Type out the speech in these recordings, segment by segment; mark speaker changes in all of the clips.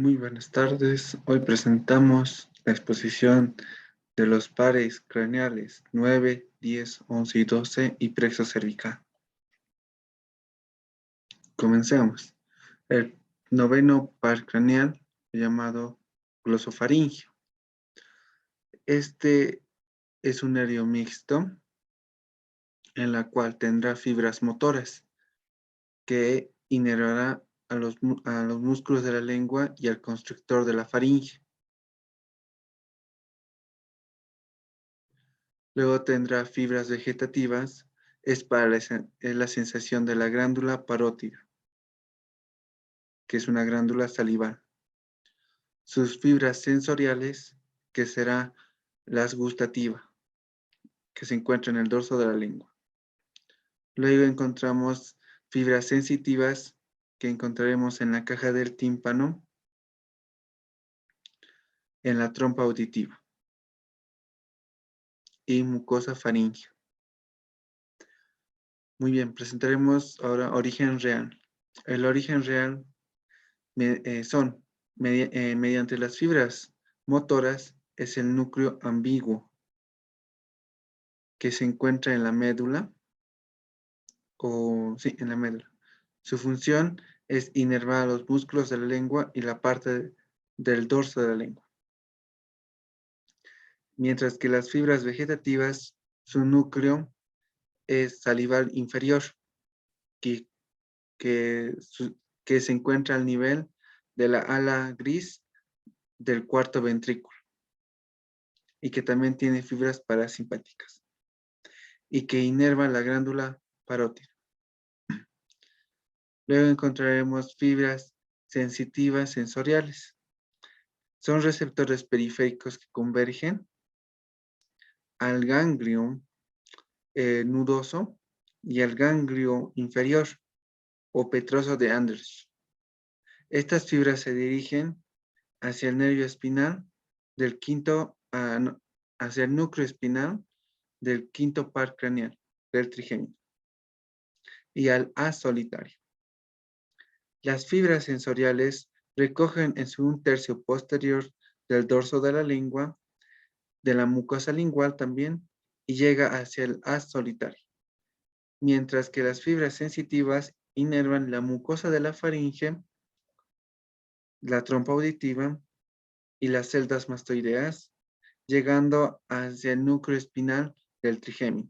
Speaker 1: Muy buenas tardes. Hoy presentamos la exposición de los pares craneales 9, 10, 11 y 12 y plexo cervical. Comencemos. El noveno par craneal, llamado glosofaringio. Este es un nervio mixto en la cual tendrá fibras motoras que inervará a los músculos de la lengua y al constrictor de la faringe. Luego tendrá fibras vegetativas, es para la sensación de la glándula parótida, que es una glándula salival. Sus fibras sensoriales, que será las gustativa, que se encuentra en el dorso de la lengua. Luego encontramos fibras sensitivas, que encontraremos en la caja del tímpano, en la trompa auditiva y mucosa faríngea. Muy bien, presentaremos ahora origen real. El origen real son mediante las fibras motoras, es el núcleo ambiguo que se encuentra en la médula, en la médula. Su función es inervar los músculos de la lengua y la parte del dorso de la lengua. Mientras que las fibras vegetativas, su núcleo es salival inferior, que, que, que se encuentra al nivel de la ala gris del cuarto ventrículo y que también tiene fibras parasimpáticas y que inerva la glándula parótida. Luego encontraremos fibras sensitivas sensoriales. Son receptores periféricos que convergen al ganglio nudoso y al ganglio inferior o petroso de Anders. Estas fibras se dirigen hacia el nervio espinal del hacia el núcleo espinal del quinto par craneal, del trigémino, y al haz solitario. Las fibras sensoriales recogen en su un tercio posterior del dorso de la lengua, de la mucosa lingual también, y llega hacia el haz solitario. Mientras que las fibras sensitivas inervan la mucosa de la faringe, la trompa auditiva y las celdas mastoideas, llegando hacia el núcleo espinal del trigémino.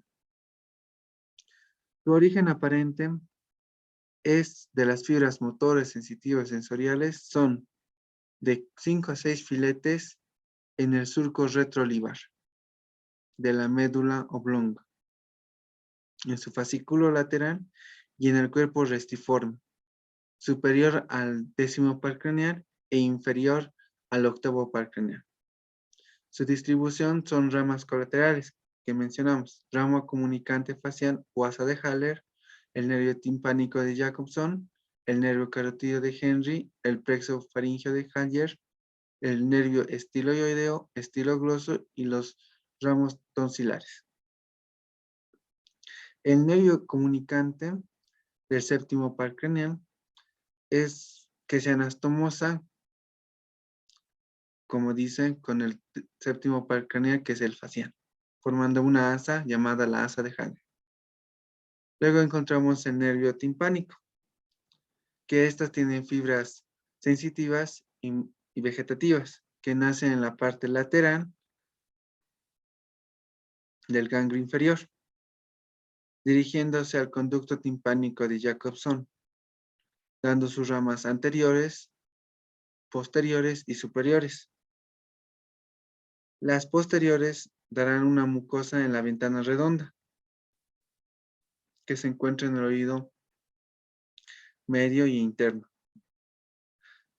Speaker 1: Su origen aparente es de las fibras motores sensitivas sensoriales, son de 5 a 6 filetes en el surco retroolivar de la médula oblonga, en su fascículo lateral y en el cuerpo restiforme, superior al 10º par craneal e inferior al 8º par craneal. Su distribución son ramas colaterales que mencionamos: ramo comunicante facial o asa de Haller, el nervio timpánico de Jacobson, el nervio carotídeo de Henry, el plexo faríngeo de Haller, el nervio estiloideo, estilogloso y los ramos tonsilares. El nervio comunicante del 7º par craneal es que se anastomosa, como dicen, con el 7º par craneal, que es el facial, formando una asa llamada la asa de Haller. Luego encontramos el nervio timpánico, que estas tienen fibras sensitivas y vegetativas, que nacen en la parte lateral del ganglio inferior, dirigiéndose al conducto timpánico de Jacobson, dando sus ramas anteriores, posteriores y superiores. Las posteriores darán una mucosa en la ventana redonda, que se encuentra en el oído medio y interno.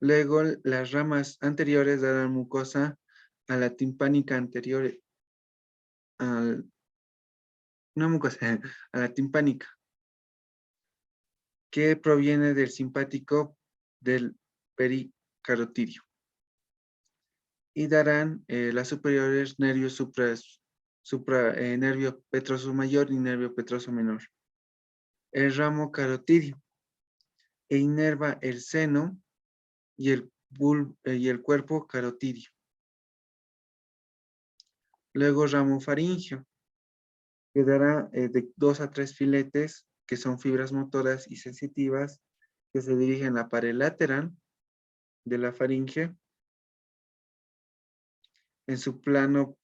Speaker 1: Luego, las ramas anteriores darán mucosa a la timpánica anterior, una mucosa a la timpánica, que proviene del simpático del pericarotidio. Y darán las superiores nervios nervio petroso mayor y nervio petroso menor. El ramo carotidio e inerva el seno y el y el cuerpo carotidio. Luego ramo faríngeo, que dará de 2 a 3 filetes, que son fibras motoras y sensitivas, que se dirigen a la pared lateral de la faringe, en su plano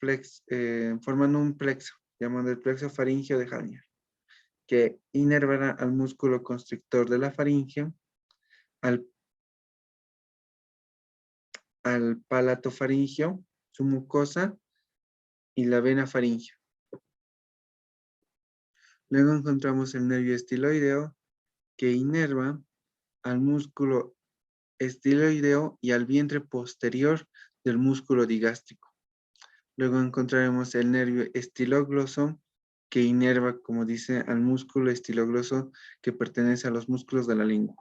Speaker 1: formando un plexo, llamado el plexo faríngeo de Hanier, que inervará al músculo constrictor de la faringe, al palato faríngeo, su mucosa y la vena faríngea. Luego encontramos el nervio estiloideo, que inerva al músculo estiloideo y al vientre posterior del músculo digástrico. Luego encontraremos el nervio estilogloso, que inerva, como dice, al músculo estilogloso que pertenece a los músculos de la lengua.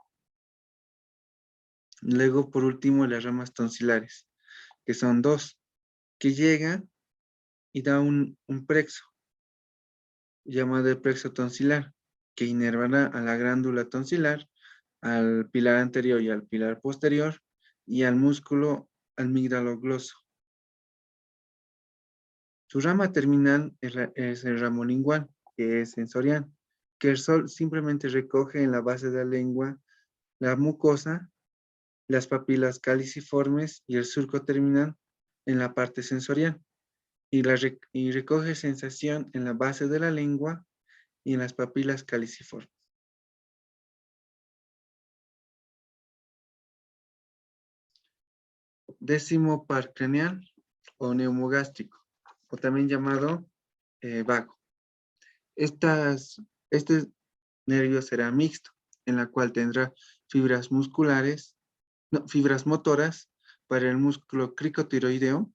Speaker 1: Luego, por último, las ramas tonsilares, que son 2, que llega y da un plexo, llamado el plexo tonsilar, que inervará a la glándula tonsilar, al pilar anterior y al pilar posterior, y al músculo amigdalogloso. Su rama terminal es el ramo lingual, que es sensorial, que el sol simplemente recoge en la base de la lengua la mucosa, las papilas caliciformes y el surco terminal en la parte sensorial, y recoge sensación en la base de la lengua y en las papilas caliciformes. Décimo par craneal o neumogástrico, o también llamado vago. Este nervio será mixto, en la cual tendrá fibras musculares, no, fibras motoras para el músculo cricotiroideo,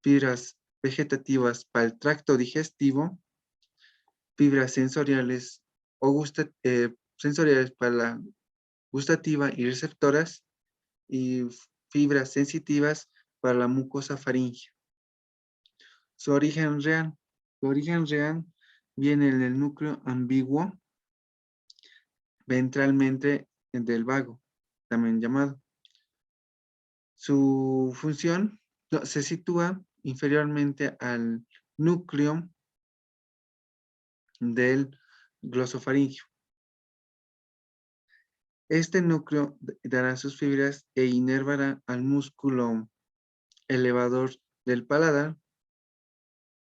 Speaker 1: fibras vegetativas para el tracto digestivo, fibras sensoriales sensoriales para la gustativa y receptoras, y fibras sensitivas para la mucosa faríngea. Su origen real. Su origen real viene en el núcleo ambiguo ventralmente del vago, también llamado. Su función se sitúa inferiormente al núcleo del glosofaringio. Este núcleo dará sus fibras e inervará al músculo elevador del paladar,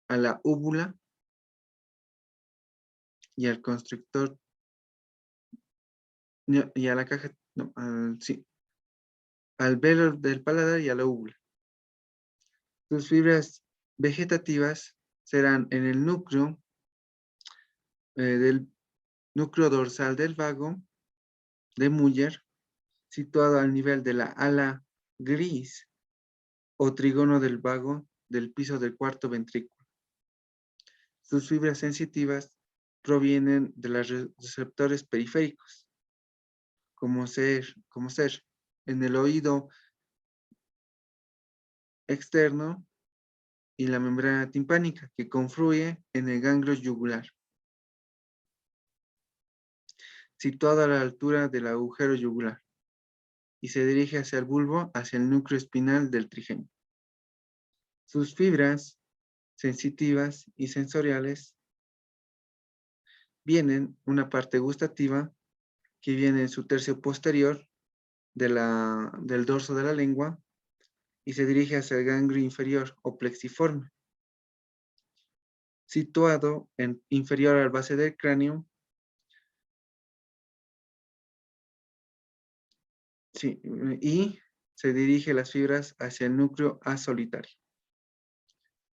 Speaker 1: a la úvula y al constrictor y a la caja, no, al velo del paladar y a la úvula. Sus fibras vegetativas serán en el núcleo del núcleo dorsal del vago de Muller, situado al nivel de la ala gris o trígono del vago del piso del cuarto ventrículo. Sus fibras sensitivas provienen de los receptores periféricos, como ser en el oído externo y la membrana timpánica, que confluye en el ganglio yugular, situado a la altura del agujero yugular, y se dirige hacia el bulbo, hacia el núcleo espinal del trigemio. Sus fibras sensitivas y sensoriales vienen una parte gustativa, que viene en su tercio posterior del dorso de la lengua, y se dirige hacia el ganglio inferior o plexiforme, situado inferior a la base del cráneo. Sí, y se dirige las fibras hacia el núcleo A solitario.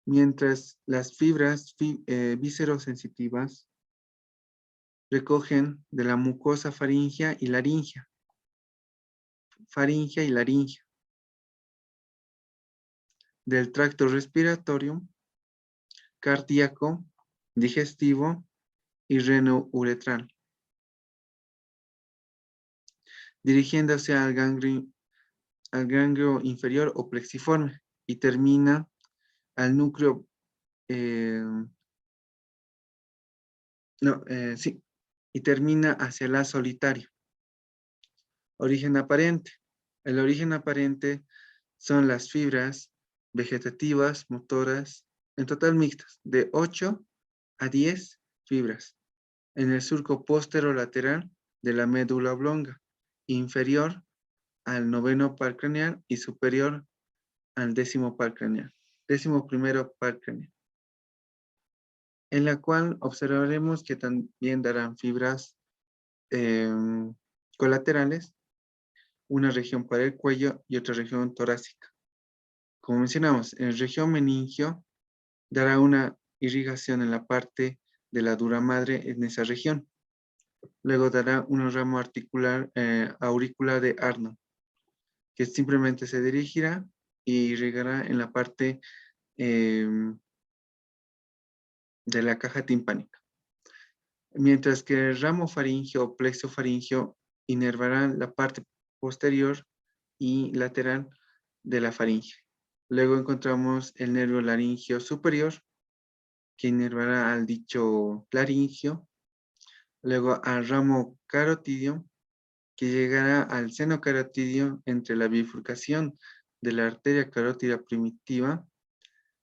Speaker 1: Mientras las fibras viscerosensitivas recogen de la mucosa faríngea y laringea, del tracto respiratorio, cardíaco, digestivo y renouretral, dirigiéndose al ganglio inferior o plexiforme, y termina al núcleo, y termina hacia el A solitario. Origen aparente. El origen aparente son las fibras vegetativas, motoras, en total mixtas, de 8 a 10 fibras, en el surco posterolateral de la médula oblonga, inferior al noveno par craneal y superior al décimo par craneal, décimo primero par craneal, en la cual observaremos que también darán fibras colaterales, una región para el cuello y otra región torácica. Como mencionamos, en región meningio dará una irrigación en la parte de la dura madre en esa región. Luego dará un ramo articular auricular de Arnold, que simplemente se dirigirá y irrigará en la parte de la caja timpánica. Mientras que el ramo faríngeo o plexo faríngeo inervará la parte posterior y lateral de la faringe. Luego encontramos el nervio laringio superior, que inervará al dicho laringio. Luego al ramo carotidio, que llegará al seno carotidio entre la bifurcación de la arteria carótida primitiva,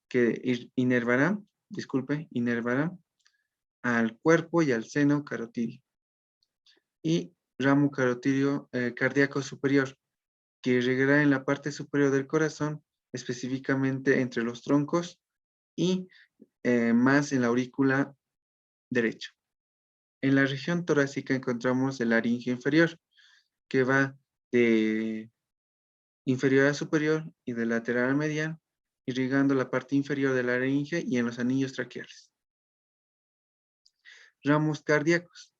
Speaker 1: que inervará al cuerpo y al seno carotidio. Y ramo carotidio cardíaco superior, que llegará en la parte superior del corazón, específicamente entre los troncos y más en la aurícula derecha. En la región torácica encontramos el laringio inferior, que va de inferior a superior y de lateral a medial, irrigando la parte inferior de la laringe y en los anillos traqueales. Ramos cardíacos,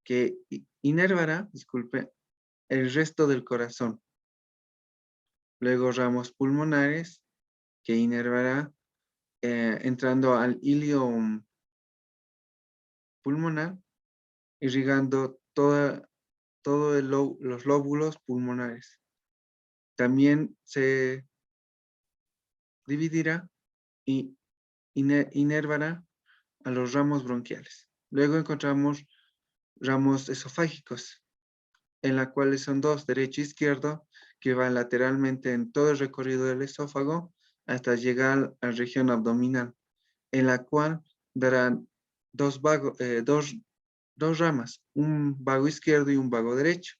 Speaker 1: que inervará, el resto del corazón. Luego ramos pulmonares, que inervará entrando al hilio pulmonar, irrigando todos los lóbulos pulmonares. También se dividirá y inervará a los ramos bronquiales. Luego encontramos ramos esofágicos, en la cuales son dos, derecho e izquierdo, que van lateralmente en todo el recorrido del esófago hasta llegar a la región abdominal, en la cual darán dos ramas, un vago izquierdo y un vago derecho.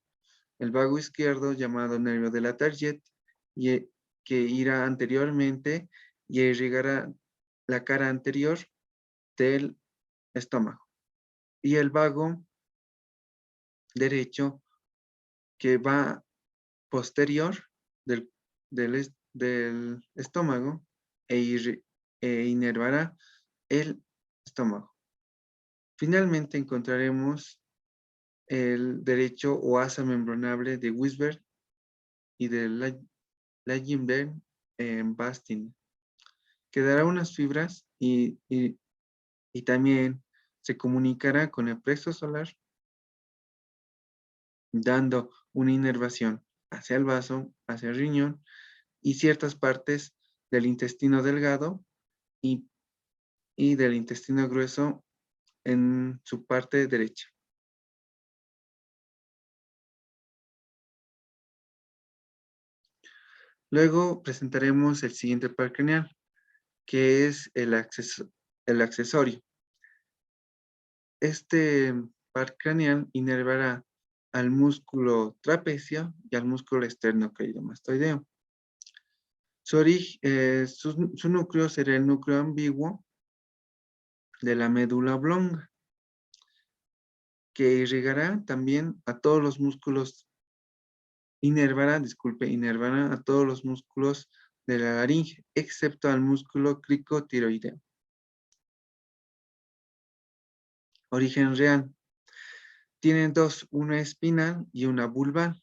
Speaker 1: El vago izquierdo, llamado nervio de la Target, que irá anteriormente y irrigará la cara anterior del estómago. Y el vago derecho, que va posterior del estómago e inervará el estómago. Finalmente encontraremos el derecho o asa membranable de Wisberg y de Lagenberg en Bastin, que dará unas fibras y también se comunicará con el plexo solar, dando una inervación hacia el vaso, hacia el riñón y ciertas partes del intestino delgado y del intestino grueso en su parte derecha. Luego presentaremos el siguiente par craneal, que es el accesorio. Este par craneal inervará al músculo trapecio y al músculo esternocleidomastoideo. Su núcleo será el núcleo ambiguo de la médula oblonga, que irrigará también a todos los músculos, inervará a todos los músculos de la laringe, excepto al músculo cricotiroideo. Origen real. Tienen dos, una espinal y una vulvar.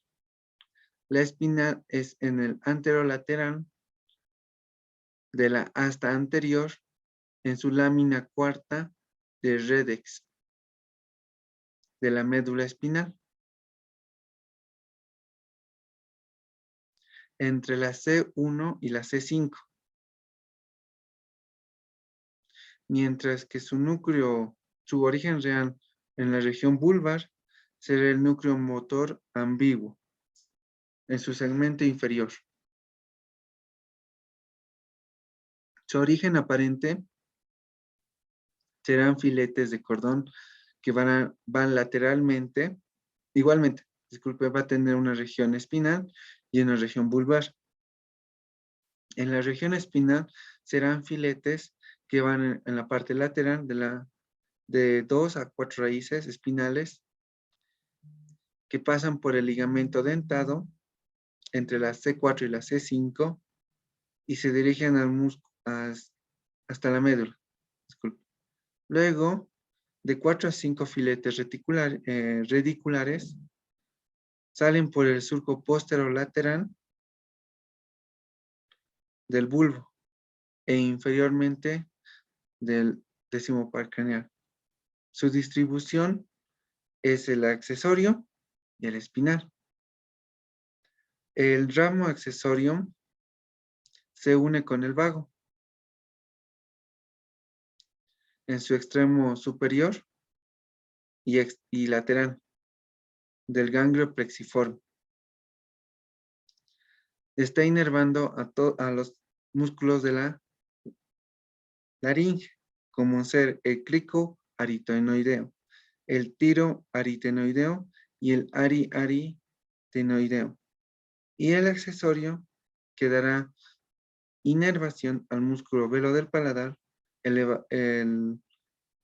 Speaker 1: La espinal es en el anterolateral de la asta anterior en su lámina cuarta de Redex de la médula espinal, entre la C1 y la C5, mientras que su origen real en la región vulvar será el núcleo motor ambiguo. en su segmento inferior. Su origen aparente serán filetes de cordón que van lateralmente. Igualmente, disculpe, va a tener una región espinal y una región vulvar. En la región espinal serán filetes que van en la parte lateral de 2 a 4 raíces espinales que pasan por el ligamento dentado entre la C4 y la C5 y se dirigen hasta la médula. Disculpe. Luego, de 4 a 5 filetes radiculares salen por el surco posterolateral del bulbo e inferiormente del décimo par craneal. Su distribución es el accesorio y el espinal. El ramo accesorio se une con el vago en su extremo superior y lateral del ganglio plexiforme. Está inervando a los músculos de la laringe, como ser el clico aritenoideo, el tiro aritenoideo y el aritenoideo. Y el accesorio que dará inervación al músculo velo del paladar, el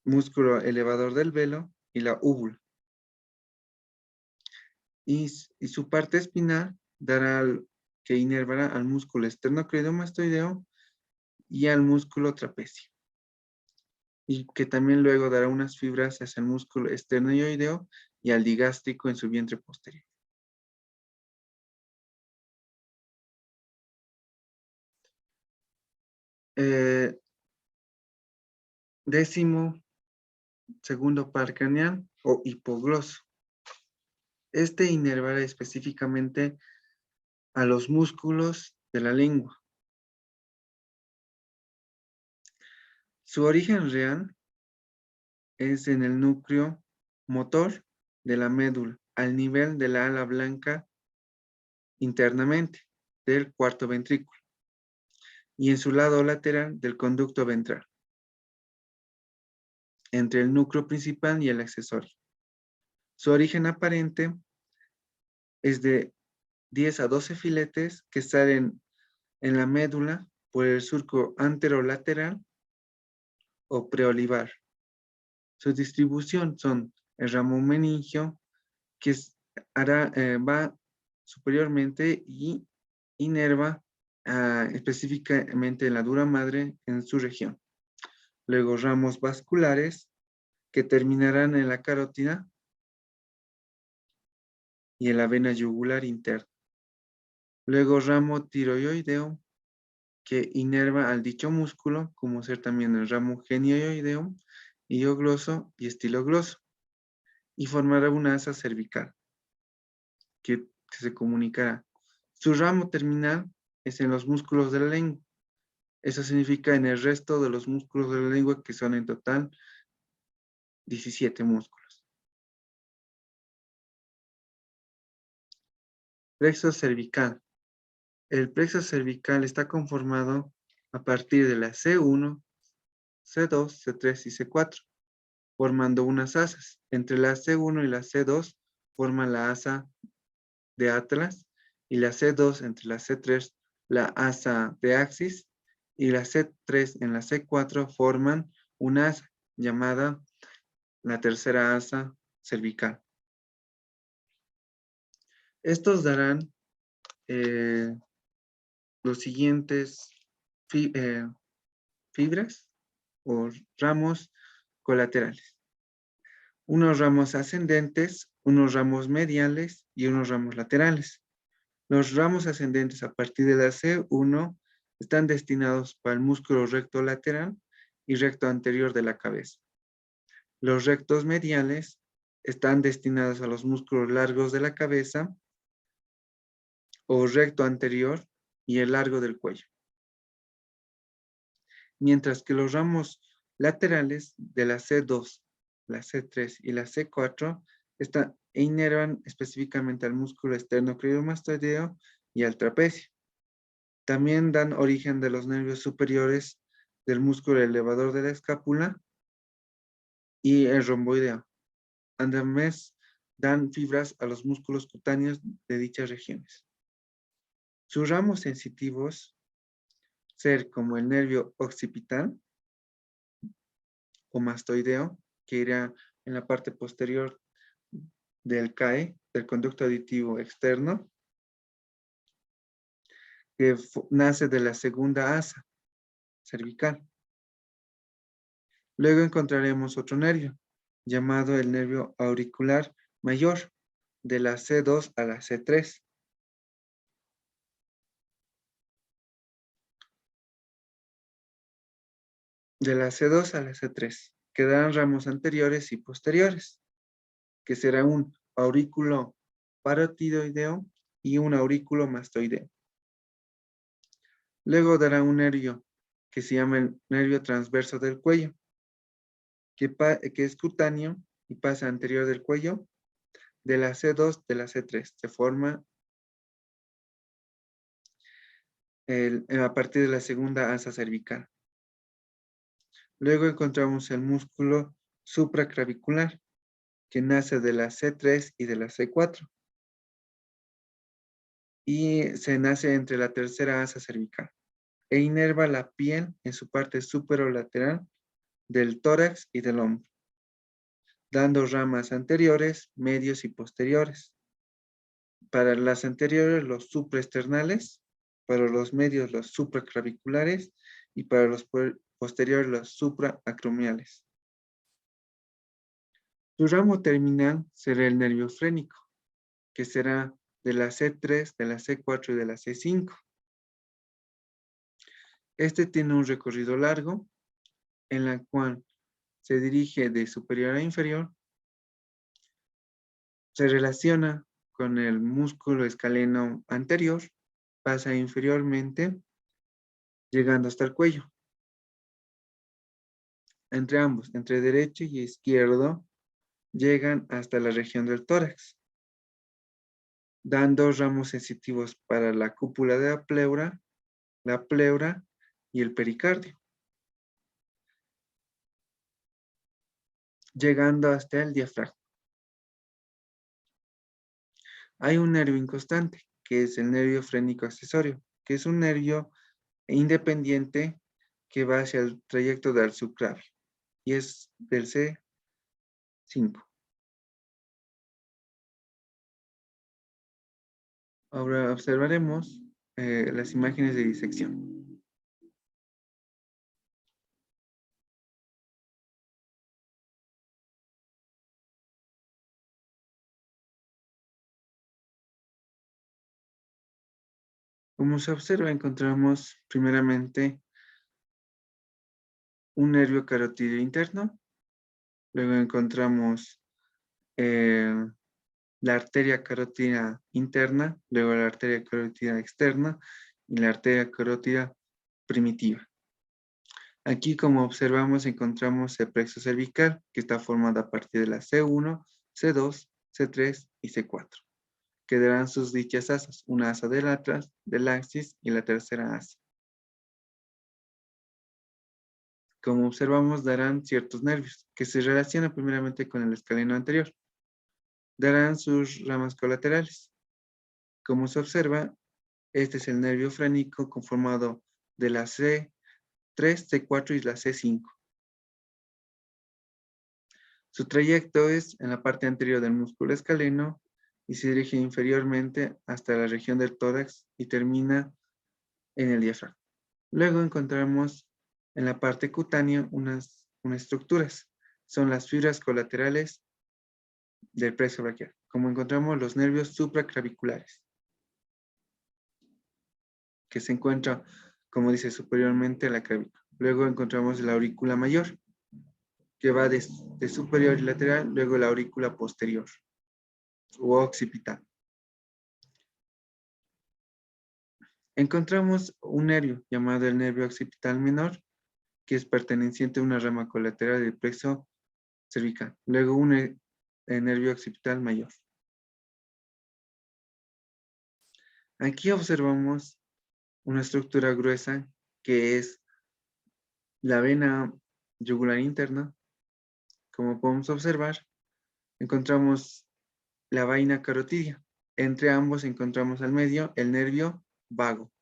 Speaker 1: músculo elevador del velo y la úvula. Y su parte espinal que inervará al músculo esternocleidomastoideo y al músculo trapecio. Y que también luego dará unas fibras hacia el músculo esternoideo y al digástrico en su vientre posterior. Décimo segundo par craneal o hipogloso. Este inervará específicamente a los músculos de la lengua. Su origen real es en el núcleo motor de la médula, al nivel de la ala blanca internamente del cuarto ventrículo y en su lado lateral del conducto ventral, entre el núcleo principal y el accesorio. Su origen aparente es de 10 a 12 filetes que salen en la médula por el surco anterolateral o preolivar. Su distribución son el ramo meningio, que va superiormente y inerva específicamente en la dura madre en su región. Luego ramos vasculares que terminarán en la carótida y en la vena yugular interna. Luego ramo tiroideo que inerva al dicho músculo, como ser también el ramo genioideo, iogloso y estilogloso, y formará una asa cervical que se comunicará. Su ramo terminal es en los músculos de la lengua. Eso significa en el resto de los músculos de la lengua, que son en total 17 músculos. Plexo cervical. El plexo cervical está conformado a partir de la C1, C2, C3 y C4, formando unas asas. Entre la C1 y la C2 forman la asa de Atlas y la C2 entre la C3 la asa de Axis y la C3 en la C4 forman una asa llamada la tercera asa cervical. Estos darán los siguientes fibras o ramos colaterales. Unos ramos ascendentes, unos ramos mediales y unos ramos laterales. Los ramos ascendentes a partir de la C1 están destinados para el músculo recto lateral y recto anterior de la cabeza. Los rectos mediales están destinados a los músculos largos de la cabeza o recto anterior y el largo del cuello. Mientras que los ramos laterales de la C2, la C3 y la C4 e inervan específicamente al músculo esternocleidomastoideo y al trapecio. También dan origen de los nervios superiores del músculo elevador de la escápula y el romboideo. Además, dan fibras a los músculos cutáneos de dichas regiones. Sus ramos sensitivos ser como el nervio occipital o mastoideo, que irá en la parte posterior del CAE, del conducto auditivo externo, que nace de la segunda asa cervical. Luego encontraremos otro nervio, llamado el nervio auricular mayor, de la C2 a la C3. De la C2 a la C3 quedarán ramos anteriores y posteriores, que será un aurículo parotidoideo y un aurículo mastoideo. Luego dará un nervio que se llama el nervio transverso del cuello, que es cutáneo y pasa anterior del cuello de la C2 de la C3. Se forma a partir de la segunda asa cervical. Luego encontramos el músculo supraclavicular, que nace de la C3 y de la C4. Y se nace entre la tercera asa cervical. E inerva la piel en su parte superolateral del tórax y del hombro, dando ramas anteriores, medios y posteriores. Para las anteriores, los supraesternales, para los medios, los supraclaviculares, y para los posteriores, los supraacromiales. Su ramo terminal será el nervio frénico, que será de la C3, de la C4 y de la C5. Este tiene un recorrido largo, en la cual se dirige de superior a inferior, se relaciona con el músculo escaleno anterior, pasa inferiormente, llegando hasta el cuello. Entre ambos, entre derecho y izquierdo, llegan hasta la región del tórax, dando ramos sensitivos para la cúpula de la pleura y el pericardio, llegando hasta el diafragma. Hay un nervio inconstante, que es el nervio frénico accesorio, que es un nervio independiente que va hacia el trayecto del subclavio, y es del C5. Ahora observaremos las imágenes de disección. Como se observa, encontramos primeramente un nervio carotídeo interno, luego encontramos la arteria carótida interna, luego la arteria carótida externa y la arteria carótida primitiva. Aquí, como observamos, encontramos el plexo cervical, que está formado a partir de la C1, C2, C3 y C4. Quedarán sus dichas asas, una asa del atrás, del axis y la tercera asa. Como observamos, darán ciertos nervios, que se relacionan primeramente con el escaleno anterior. Darán sus ramas colaterales. Como se observa, este es el nervio frénico conformado de la C3, C4 y la C5. Su trayecto es en la parte anterior del músculo escaleno y se dirige inferiormente hasta la región del tórax y termina en el diafragma. Luego encontramos en la parte cutánea unas estructuras. Son las fibras colaterales del plexo braquial, como encontramos los nervios supraclaviculares, que se encuentra, como dice, superiormente a la clavícula. Luego encontramos la aurícula mayor, que va de superior y lateral, luego la aurícula posterior o occipital. Encontramos un nervio llamado el nervio occipital menor, que es perteneciente a una rama colateral del plexo cervical. Luego nervio occipital mayor. Aquí observamos una estructura gruesa que es la vena yugular interna. Como podemos observar, encontramos la vaina carotidia. Entre ambos encontramos al medio el nervio vago.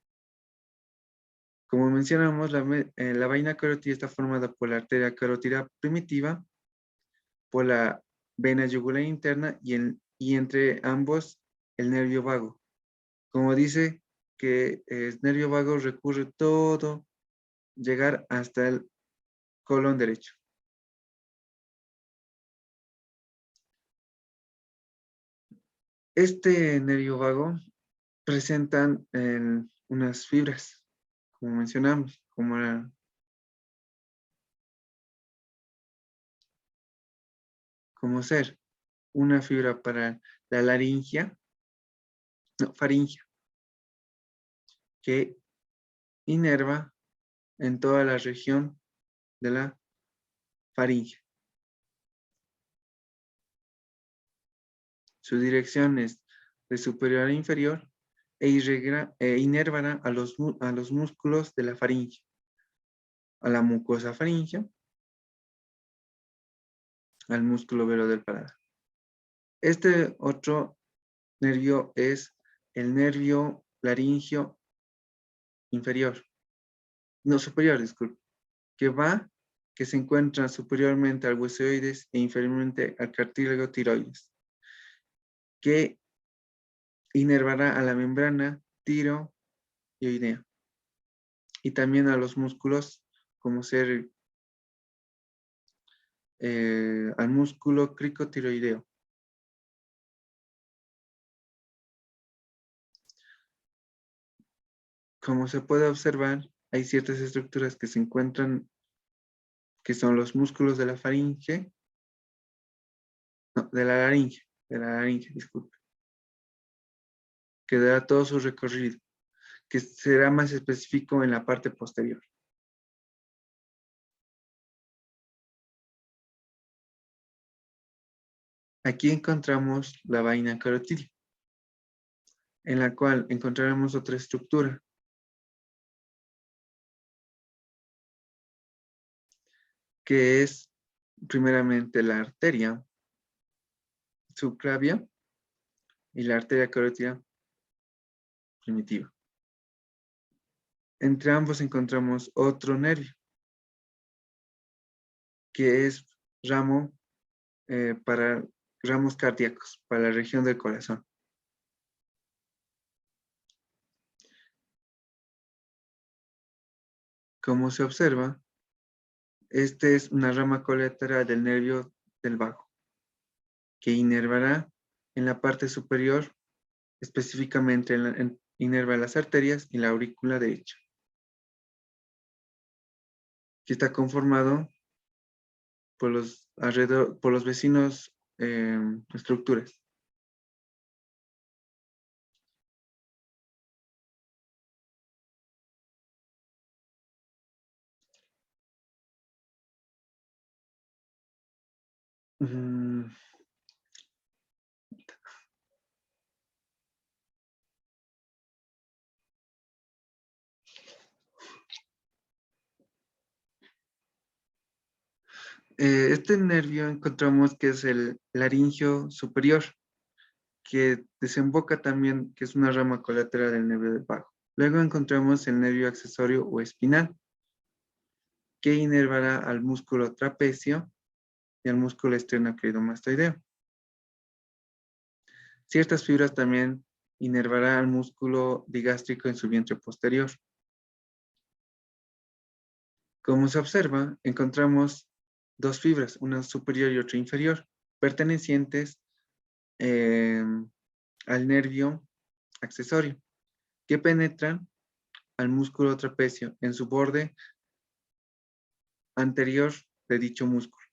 Speaker 1: Como mencionamos, la vaina carotidia está formada por la arteria carótida primitiva, por la vena yugular interna y entre ambos el nervio vago. Como dice que el nervio vago recurre todo, llegar hasta el colon derecho. Este nervio vago presentan unas fibras, como mencionamos, como ser una fibra para la faringe, que inerva en toda la región de la faringe. Su dirección es de superior a inferior e inervará a los músculos de la faringe, a la mucosa faríngea, al músculo velo del paladar. Este otro nervio es el nervio laringio inferior, no superior, disculpe, que se encuentra superiormente al huesoides e inferiormente al cartílago tiroides, que inervará a la membrana tiroidea y también a los músculos como ser al músculo cricotiroideo. Como se puede observar, hay ciertas estructuras que se encuentran, que son los músculos de la faringe, no, de la laringe, disculpe, que dará todo su recorrido, que será más específico en la parte posterior. Aquí encontramos la vaina carotidia, en la cual encontraremos otra estructura, que es primeramente la arteria subclavia y la arteria carótida primitiva. Entre ambos encontramos otro nervio, que es para ramos cardíacos, para la región del corazón. Como se observa, este es una rama colateral del nervio del vago, que inervará en la parte superior, específicamente inerva las arterias y la aurícula derecha, que está conformado por los vecinos estructuras. Mm, Este nervio encontramos que es el laringio superior, que desemboca también, que es una rama colateral del nervio del vago. Luego encontramos el nervio accesorio o espinal, que inervará al músculo trapecio y al músculo esternocleidomastoideo. Ciertas fibras también inervará al músculo digástrico en su vientre posterior. Como se observa, encontramos dos fibras, una superior y otra inferior, pertenecientes al nervio accesorio, que penetran al músculo trapecio en su borde anterior de dicho músculo.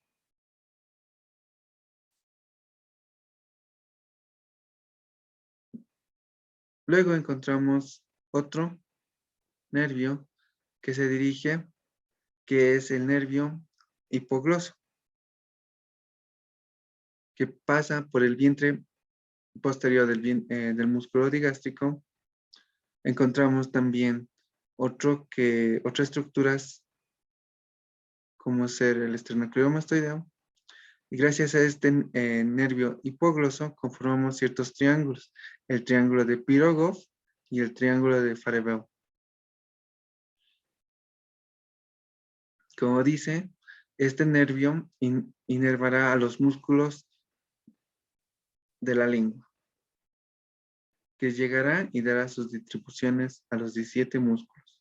Speaker 1: Luego encontramos otro nervio que se dirige, que es el nervio hipogloso, que pasa por el vientre posterior del músculo digástrico. Encontramos también otras estructuras como ser el esternocleidomastoideo, y gracias a este nervio hipogloso conformamos ciertos triángulos, el triángulo de Pirogov y el triángulo de Farabeau. Como dice, este nervio inervará a los músculos de la lengua, que llegará y dará sus distribuciones a los 17 músculos.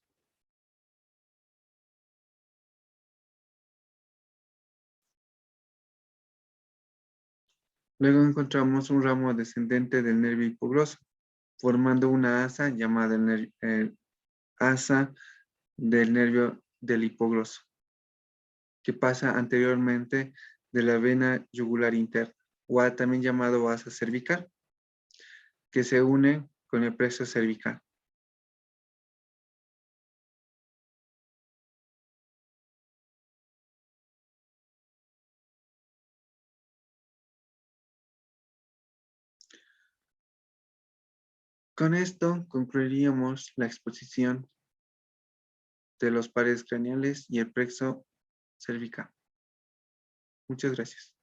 Speaker 1: Luego encontramos un ramo descendente del nervio hipogloso, formando una asa llamada asa del nervio del hipogloso, que pasa anteriormente de la vena yugular interna, o también llamado asa cervical, que se une con el plexo cervical. Con esto concluiríamos la exposición de los pares craneales y el plexo cervical. Muchas gracias.